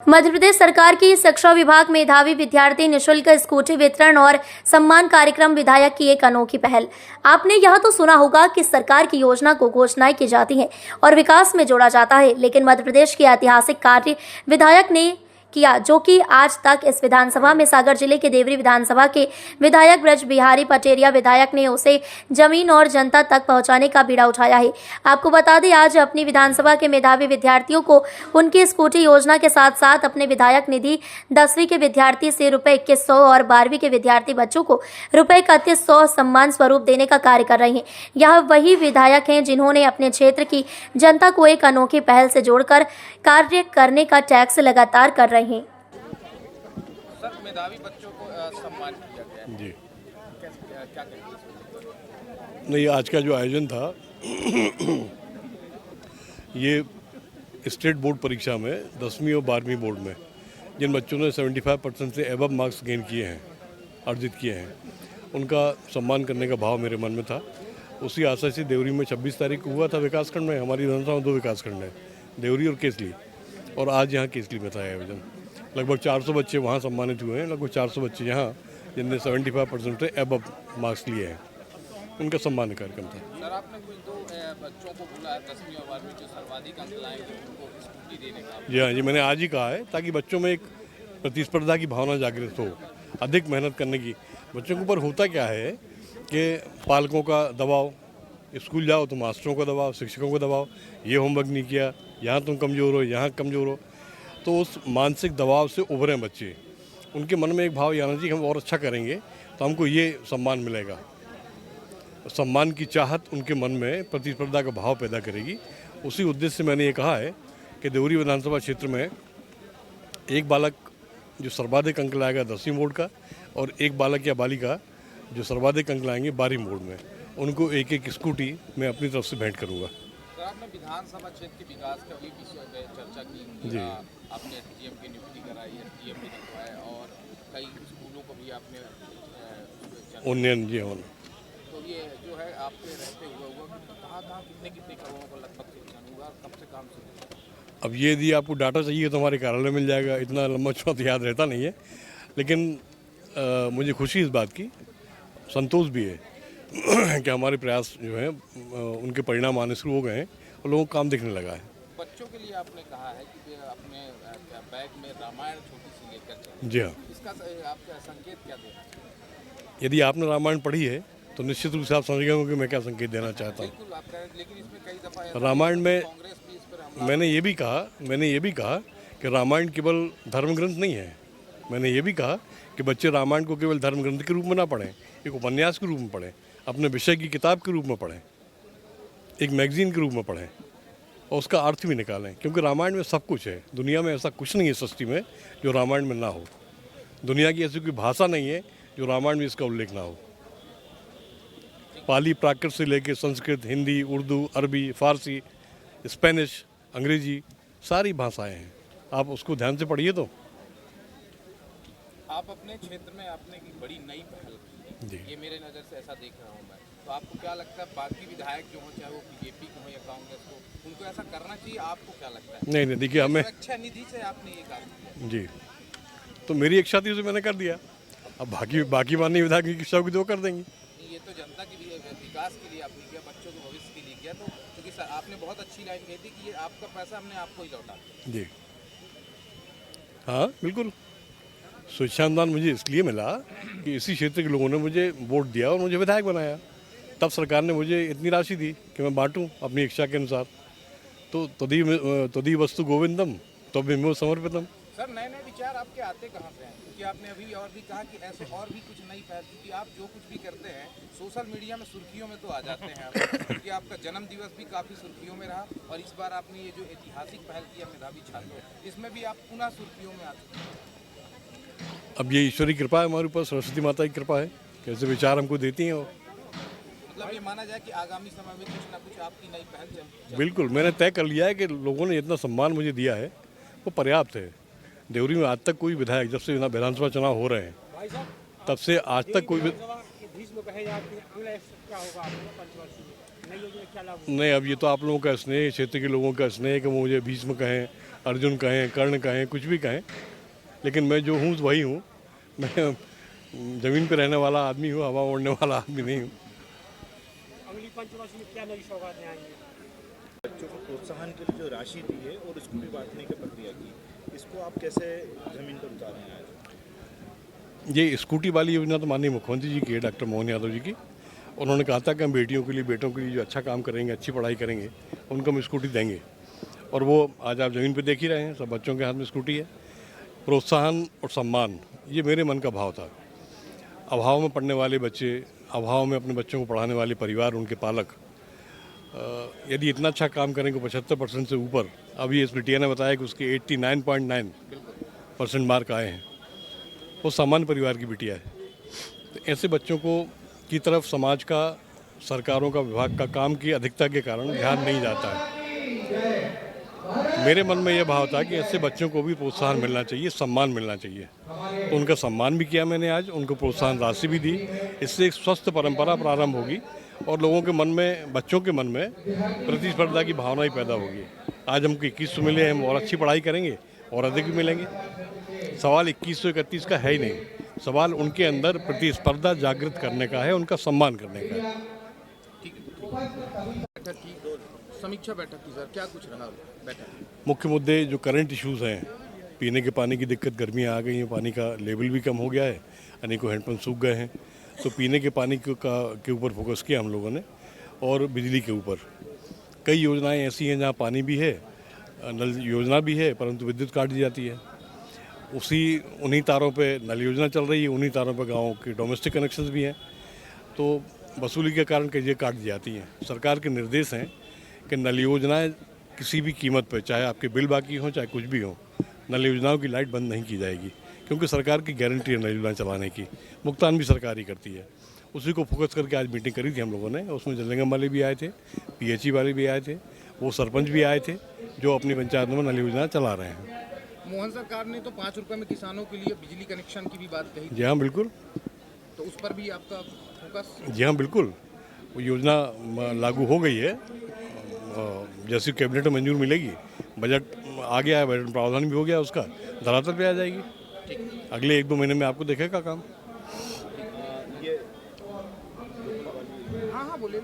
मध्य प्रदेश सरकार की शिक्षा विभाग मेधावी विद्यार्थी निःशुल्क स्कूटी वितरण और सम्मान कार्यक्रम विधायक की एक अनोखी पहल। आपने यह तो सुना होगा कि सरकार की योजना को घोषणाएं की जाती हैं और विकास में जोड़ा जाता है, लेकिन मध्य प्रदेश के ऐतिहासिक कार्य विधायक ने किया, जो कि आज तक इस विधानसभा में सागर जिले के देवरी विधानसभा के विधायक ब्रज बिहारी पटेरिया विधायक ने उसे जमीन और जनता तक पहुंचाने का बीड़ा उठाया है। आपको बता दें, आज अपनी विधानसभा के मेधावी विद्यार्थियों को उनकी स्कूटी योजना के साथ साथ अपने विधायक निधि 10वीं के विद्यार्थी से रुपए 2100 और 12वीं के विद्यार्थी बच्चों को रुपए 3100 सम्मान स्वरूप देने का कार्य कर रहे हैं। यह वही विधायक हैं जिन्होंने अपने क्षेत्र की जनता को एक अनोखी पहल से जोड़कर कार्य करने का टैक्स लगातार कर रहे हैं। सर, मेधावी बच्चों को सम्मान किया गया है। जी क्या कहेंगे? नहीं, आज का जो आयोजन था ये स्टेट बोर्ड परीक्षा में 10वीं और 12वीं बोर्ड में जिन बच्चों ने 75% से एबव मार्क्स गेन किए हैं, अर्जित किए हैं, उनका सम्मान करने का भाव मेरे मन में था। उसी आशा से देवरी में 26 तारीख को हुआ था विकासखंड में। हमारी विधानसभा में 2 विकासखंड हैं, देवरी और केसली, और आज यहाँ केसली में था आयोजन। लगभग 400 बच्चे वहाँ सम्मानित हुए हैं, लगभग 400 बच्चे यहाँ जिनने 75% से एबव मार्क्स लिए हैं, उनका सम्मान कार्यक्रम था। सर, आपने कुछ 2 बच्चों को बोला है 10वीं और 12वीं जो सर्वाधिक अंक लाएंगे उनको स्कूटी देने का। जी हाँ जी, मैंने आज ही कहा है ताकि बच्चों में एक प्रतिस्पर्धा की भावना जागृत हो, अधिक मेहनत करने की। बच्चों के ऊपर होता क्या है कि पालकों का दबाव, स्कूल जाओ तो मास्टरों का दबाव, शिक्षकों का दबाव, ये होमवर्क नहीं किया, यहाँ तुम कमज़ोर हो, यहाँ कमज़ोर हो। तो उस मानसिक दबाव से उभरें बच्चे। उनके मन में एक भाव ये आना चाहिए, हम और अच्छा करेंगे तो हमको ये सम्मान मिलेगा। सम्मान की चाहत उनके मन में प्रतिस्पर्धा का भाव पैदा करेगी। उसी उद्देश्य से मैंने ये कहा है कि देवरी विधानसभा क्षेत्र में एक बालक जो सर्वाधिक अंक लाएगा 10वीं बोर्ड का, और एक बालक या बालिका जो सर्वाधिक अंक लाएंगे 12वीं बोर्ड में, उनको एक एक स्कूटी मैं अपनी तरफ से भेंट करूँगा। सर, आपने विधानसभा क्षेत्र के विकास का भी विषय पे चर्चा की। जी। आपने एसडीएम की नियुक्ति कराई, एसडीएम भी रखवाए और कई स्कूलों को भी आपने उन्नयन जी हाँ। तो ये जो है आपके रहते हुए हुआ कहाँ कितने करोड़ों का लगभग शिक्षण हुआ, कब से काम शुरू हुआ? अब ये यदि आपको डाटा चाहिए तो हमारे कार्यालय मिल जाएगा, इतना लंबा चौड़ा तो याद रहता नहीं है, लेकिन मुझे खुशी इस बात की, संतोष भी है कि हमारे प्रयास जो हैं उनके परिणाम आने शुरू हो गए हैं और लोगों को काम दिखने लगा है। बच्चों के लिए आपने कहा है कि अपने बैग में रामायण छोटी सी लेकर चलें। जी हाँ, इसका आपका संकेत क्या देना है? यदि आपने रामायण पढ़ी है तो निश्चित रूप से आप समझ गए होंगे कि मैं क्या संकेत देना चाहता हूँ। बिल्कुल आप कह रहे हैं, लेकिन इसमें कई दफा रामायण में कांग्रेस भी इस पर हमला। मैंने ये भी कहा कि रामायण केवल धर्म ग्रंथ नहीं है। मैंने ये भी कहा कि बच्चे रामायण को केवल धर्म ग्रंथ के रूप में ना पढ़ें, एक उपन्यास के रूप में पढ़ें, अपने विषय की किताब के रूप में पढ़ें, एक मैगजीन के रूप में पढ़ें और उसका अर्थ भी निकालें, क्योंकि रामायण में सब कुछ है। दुनिया में ऐसा कुछ नहीं है सृष्टि में जो रामायण में ना हो। दुनिया की ऐसी कोई भाषा नहीं है जो रामायण में इसका उल्लेख ना हो। पाली प्राकृत से लेकर संस्कृत, हिंदी, उर्दू, अरबी, फारसी, स्पेनिश, अंग्रेजी, सारी भाषाएं हैं। आप उसको ध्यान से पढ़िए तो। आप अपने क्षेत्र में आपने एक बड़ी नई पहल की जी। है, ये मेरे नज़र से ऐसा देख रहा हूँ मैं। तो आपको क्या लगता है बाकी विधायक जो हों, चाहे वो बीजेपी के हों या कांग्रेस को, उनको ऐसा करना चाहिए? आपको क्या लगता है? नहीं, देखिए हमें सुरक्षा निधि से आपने ये कार्य किया जी, तो मेरी इच्छा थी उसे मैंने कर दिया। अब बाकी माननीय विधायक की इच्छा होगी तो वो कर देंगी। नहीं, ये तो जनता के लिए, विकास के लिए आपने किया, बच्चों के भविष्य के लिए किया। तो क्योंकि सर आपने बहुत अच्छी लाइन कही थी कि ये आपका पैसा हमने आपको ही लौटा दिया। जी हाँ, बिल्कुल। स्वेच्छानुदान मुझे इसलिए मिला कि इसी क्षेत्र के लोगों ने मुझे वोट दिया और मुझे विधायक बनाया। तब सरकार ने मुझे इतनी राशि दी कि मैं बांटूं अपनी इच्छा के अनुसार। तो तदी वस्तु गोविंदम तद्विमो समर्पितम। सर, नए नए विचार आपके आते कहाँ से हैं? क्योंकि आपने अभी और भी कहा कि ऐसे और भी कुछ नई पहल, क्योंकि आप जो कुछ भी करते हैं सोशल मीडिया में सुर्खियों में तो आ जाते हैं आप, क्योंकि आपका जन्म दिवस भी काफ़ी सुर्खियों में रहा और इस बार आपने ये जो ऐतिहासिक पहल किया मेधावी छात्रों, इसमें भी आप पुनः सुर्खियों में आ चुके हैं। अब ये ईश्वरी कृपा है हमारे ऊपर, सरस्वती माता की कृपा है, कैसे विचार हमको देती हैं। और मतलब ये माना जाए कि आगामी समय में कुछ ना कुछ आपकी नई पहल चल। बिल्कुल, मैंने तय कर लिया है कि लोगों ने जितना सम्मान मुझे दिया है वो पर्याप्त है। देवरी में आज तक कोई विधायक, जब से विधानसभा चुनाव हो रहे हैं तब से आज तक कोई नहीं। अब ये तो आप लोगों का स्नेह, क्षेत्र के लोगों का स्नेह कि वो मुझे भीष्म कहें, अर्जुन कहें, कर्ण कहें, कुछ भी कहें, लेकिन मैं जो हूँ वही हूँ। मैं ज़मीन पे रहने वाला आदमी हूँ, हवा ओढ़ने वाला आदमी नहीं हूँ। अगली पंचवर्षीय में क्या नई सौगातें आएंगी? बच्चों को प्रोत्साहन के लिए जो राशि दी है और स्कूटी बांटने की प्रक्रिया की, इसको आप कैसे जमीन पर उतार रहे हैं आज? ये स्कूटी वाली योजना तो माननीय मुख्यमंत्री जी की है, डॉक्टर मोहन यादव जी की। उन्होंने कहा था कि हम बेटियों के लिए, बेटों के लिए जो अच्छा काम करेंगे, अच्छी पढ़ाई करेंगे, उनको हम स्कूटी देंगे। और वो आज आप ज़मीन पे देख ही रहे हैं, सब बच्चों के हाथ में स्कूटी है। प्रोत्साहन और सम्मान, ये मेरे मन का भाव था। अभाव में पढ़ने वाले बच्चे, अभाव में अपने बच्चों को पढ़ाने वाले परिवार, उनके पालक यदि इतना अच्छा काम करेंगे 75% से ऊपर, अभी इस बिटिया ने बताया कि उसके 89.9% मार्क आए हैं, वो सामान्य परिवार की बिटिया है। तो ऐसे बच्चों को की तरफ समाज का, सरकारों का, विभाग का काम की अधिकता के कारण ध्यान नहीं जाता है। मेरे मन में यह भाव था कि ऐसे बच्चों को भी प्रोत्साहन मिलना चाहिए, सम्मान मिलना चाहिए। तो उनका सम्मान भी किया मैंने आज, उनको प्रोत्साहन राशि भी दी। इससे एक स्वस्थ परंपरा प्रारंभ होगी और लोगों के मन में, बच्चों के मन में प्रतिस्पर्धा की भावना ही पैदा होगी। आज हमको 2100 मिले, हम और अच्छी पढ़ाई करेंगे और अधिक भी मिलेंगे। सवाल 2131 का है ही नहीं, सवाल उनके अंदर प्रतिस्पर्धा जागृत करने का है, उनका सम्मान करने का है। बैठक की समीक्षा बैठक की सर, क्या कुछ रहा बैठक? मुख्य मुद्दे जो करंट इश्यूज़ हैं, पीने के पानी की दिक्कत, गर्मियाँ आ गई हैं, पानी का लेवल भी कम हो गया है, अनेकों हैंडपंप सूख गए हैं, तो पीने के पानी के ऊपर फोकस किया हम लोगों ने, और बिजली के ऊपर। कई योजनाएं ऐसी हैं जहां पानी भी है, नल योजना भी है, परंतु विद्युत काट दी जाती है। उन्हीं तारों पे नल योजना चल रही है, उन्हीं तारों पे गाँव के डोमेस्टिक कनेक्शंस भी हैं, तो वसूली के कारण कई काट दी जाती हैं। सरकार के निर्देश हैं कि नल योजनाएँ किसी भी कीमत पर, चाहे आपके बिल बाकी हों, चाहे कुछ भी हो, नल योजनाओं की लाइट बंद नहीं की जाएगी, क्योंकि सरकार की गारंटी है नल योजना चलाने की। भुगतान भी सरकार ही करती है। उसी को फोकस करके आज मीटिंग करी थी हम लोगों ने। उसमें जल निगम वाले भी आए थे, पीएचई वाले भी आए थे, वो सरपंच भी आए थे जो अपनी पंचायत में नल योजना चला रहे हैं। मोहन सरकार ने तो 5 रुपए में किसानों के लिए बिजली कनेक्शन की भी बात कही, जी हाँ, बिल्कुल। तो उस पर भी आपका फोकस? जी हाँ, बिल्कुल। वो योजना लागू हो गई है। जैसी कैबिनेट में मंजूर मिलेगी, बजट आ गया है, बजट प्रावधान भी हो गया, उसका धरातल पे आ जाएगी। अगले 1-2 महीने में आपको देखेगा काम। हाँ बोलिए।